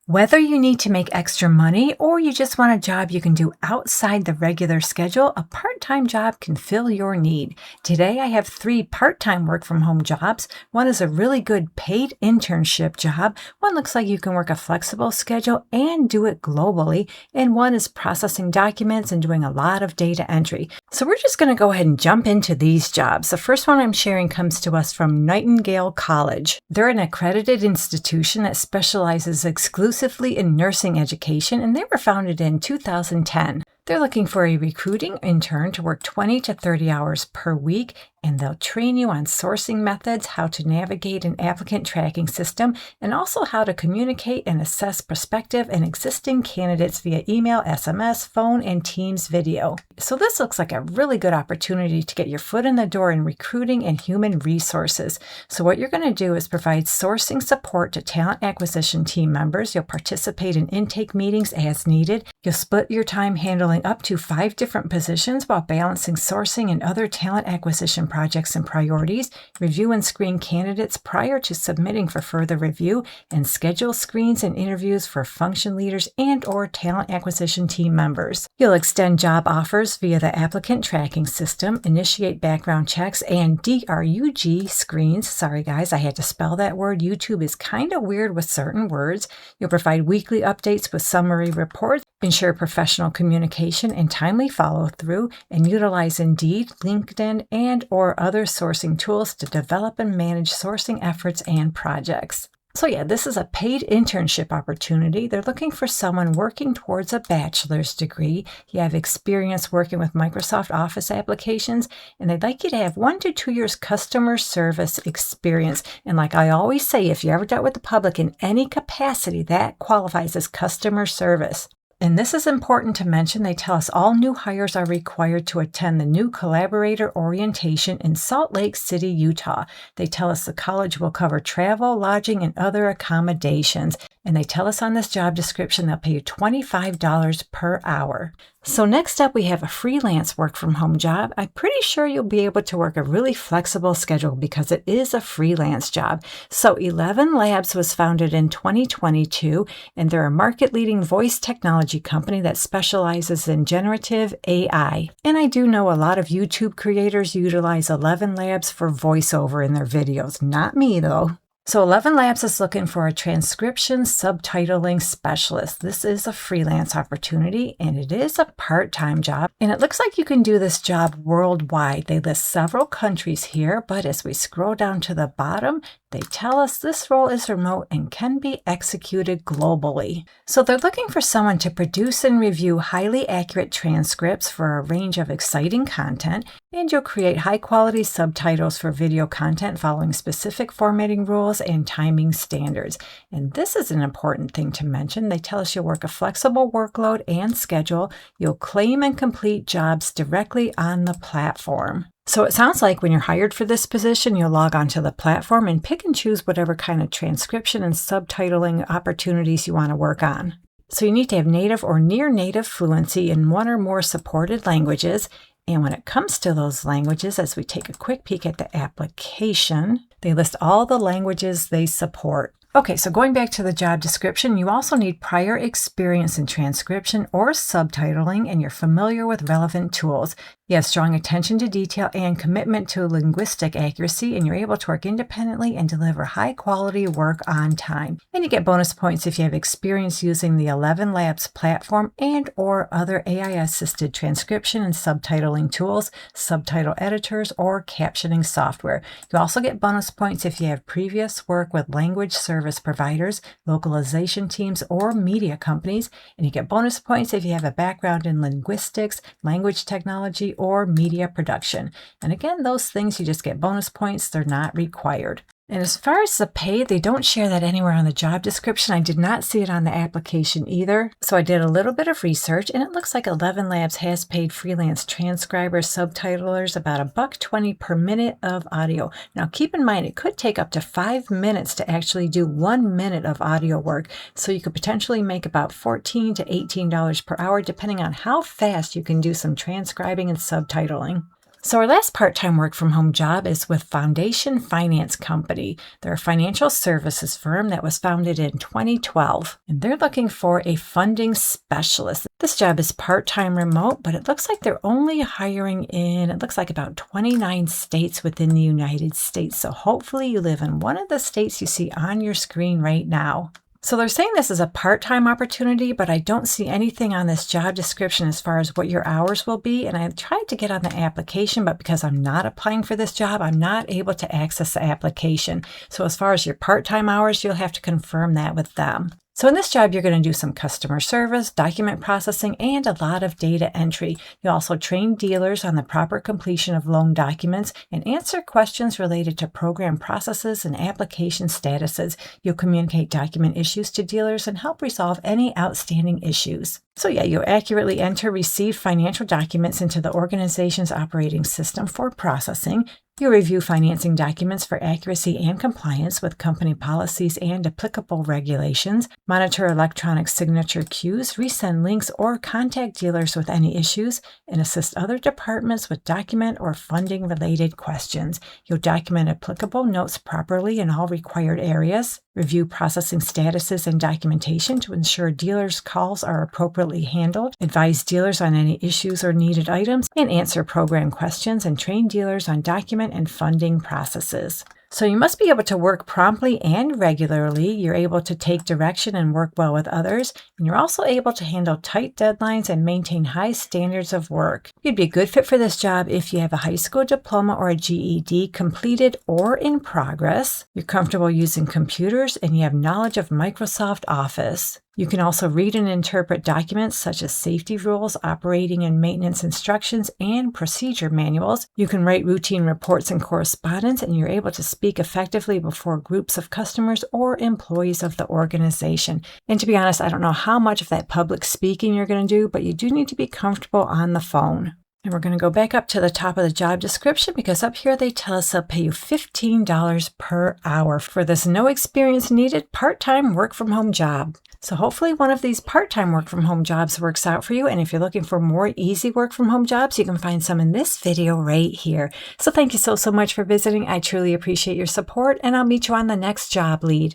Whether you need to make extra money or you just want a job you can do outside the regular schedule, a part-time job can fill your need. Today, I have 3 part-time work-from-home jobs. One is a really good paid internship job. One looks like you can work a flexible schedule and do it globally. And one is processing documents and doing a lot of data entry. So we're just going to go ahead and jump into these jobs. The first one I'm sharing comes to us from Nightingale College. They're an accredited institution that specializes exclusively in nursing education, and they were founded in 2010. They're looking for a recruiting intern to work 20 to 30 hours per week, and they'll train you on sourcing methods, how to navigate an applicant tracking system, and also how to communicate and assess prospective and existing candidates via email, SMS, phone, and Teams video. So this looks like a really good opportunity to get your foot in the door in recruiting and human resources. So what you're going to do is provide sourcing support to talent acquisition team members. You'll participate in intake meetings as needed. You'll split your time handling up to 5 different positions while balancing sourcing and other talent acquisition projects and priorities, review and screen candidates prior to submitting for further review, and schedule screens and interviews for function leaders and/or talent acquisition team members. You'll extend job offers via the applicant tracking system, initiate background checks and DRUG screens. Sorry guys, I had to spell that word. YouTube is kind of weird with certain words. You'll provide weekly updates with summary reports, ensure professional communication and timely follow-through, and utilize Indeed, LinkedIn, and/or other sourcing tools to develop and manage sourcing efforts and projects. So yeah, this is a paid internship opportunity. They're looking for someone working towards a bachelor's degree. You have experience working with Microsoft Office applications, and they'd like you to have 1 to 2 years customer service experience. And like I always say, if you ever dealt with the public in any capacity, that qualifies as customer service. And this is important to mention. They tell us all new hires are required to attend the new collaborator orientation in Salt Lake City, Utah. They tell us the college will cover travel, lodging, and other accommodations. And they tell us on this job description they'll pay you $25 per hour. So next up, we have a freelance work-from-home job. I'm pretty sure you'll be able to work a really flexible schedule because it is a freelance job. So 11 Labs was founded in 2022, and they're a market-leading voice technology company that specializes in generative AI. And I do know a lot of YouTube creators utilize 11 Labs for voiceover in their videos. Not me, though. So 11 Labs is looking for a transcription subtitling specialist. This is a freelance opportunity and it is a part-time job. And it looks like you can do this job worldwide. They list several countries here, but as we scroll down to the bottom, they tell us this role is remote and can be executed globally. So they're looking for someone to produce and review highly accurate transcripts for a range of exciting content, and you'll create high-quality subtitles for video content following specific formatting rules and timing standards. And this is an important thing to mention. They tell us you'll work a flexible workload and schedule. You'll claim and complete jobs directly on the platform. So it sounds like when you're hired for this position, you'll log onto the platform and pick and choose whatever kind of transcription and subtitling opportunities you want to work on. So you need to have native or near native fluency in 1 or more supported languages. And when it comes to those languages, as we take a quick peek at the application, they list all the languages they support. Okay, so going back to the job description, you also need prior experience in transcription or subtitling, and you're familiar with relevant tools. You have strong attention to detail and commitment to linguistic accuracy, and you're able to work independently and deliver high-quality work on time. And you get bonus points if you have experience using the 11 Labs platform and/or other AI-assisted transcription and subtitling tools, subtitle editors, or captioning software. You also get bonus points if you have previous work with language service providers, localization teams, or media companies, and you get bonus points if you have a background in linguistics, language technology, or media production. And again, those things you just get bonus points, they're not required. And as far as the pay, they don't share that anywhere on the job description. I did not see it on the application either. So I did a little bit of research, and it looks like 11 Labs has paid freelance transcribers, subtitlers about $1.20 per minute of audio. Now keep in mind, it could take up to 5 minutes to actually do 1 minute of audio work. So you could potentially make about $14 to $18 per hour, depending on how fast you can do some transcribing and subtitling. So our last part-time work from home job is with Foundation Finance Company. They're a financial services firm that was founded in 2012, and they're looking for a funding specialist. This job is part-time remote, but it looks like they're only hiring in, it looks like about 29 states within the United States. So hopefully you live in one of the states you see on your screen right now. So they're saying this is a part-time opportunity, but I don't see anything on this job description as far as what your hours will be. And I tried to get on the application, but because I'm not applying for this job, I'm not able to access the application. So as far as your part-time hours, you'll have to confirm that with them. So in this job, you're going to do some customer service, document processing, and a lot of data entry. You'll also train dealers on the proper completion of loan documents and answer questions related to program processes and application statuses. You'll communicate document issues to dealers and help resolve any outstanding issues. So yeah, you'll accurately enter received financial documents into the organization's operating system for processing. You review financing documents for accuracy and compliance with company policies and applicable regulations, monitor electronic signature queues, resend links, or contact dealers with any issues, and assist other departments with document or funding-related questions. You'll document applicable notes properly in all required areas, review processing statuses and documentation to ensure dealers' calls are appropriately handled, advise dealers on any issues or needed items, and answer program questions and train dealers on document and funding processes. So you must be able to work promptly and regularly. You're able to take direction and work well with others. And you're also able to handle tight deadlines and maintain high standards of work. You'd be a good fit for this job if you have a high school diploma or a GED completed or in progress. You're comfortable using computers and you have knowledge of Microsoft Office. You can also read and interpret documents such as safety rules, operating and maintenance instructions, and procedure manuals. You can write routine reports and correspondence, and you're able to speak effectively before groups of customers or employees of the organization. And to be honest, I don't know how much of that public speaking you're going to do, but you do need to be comfortable on the phone. And we're going to go back up to the top of the job description because up here they tell us they'll pay you $15 per hour for this no experience needed part-time work from home job. So hopefully one of these part-time work from home jobs works out for you. And if you're looking for more easy work from home jobs, you can find some in this video right here. So thank you so much for visiting. I truly appreciate your support, and I'll meet you on the next job lead.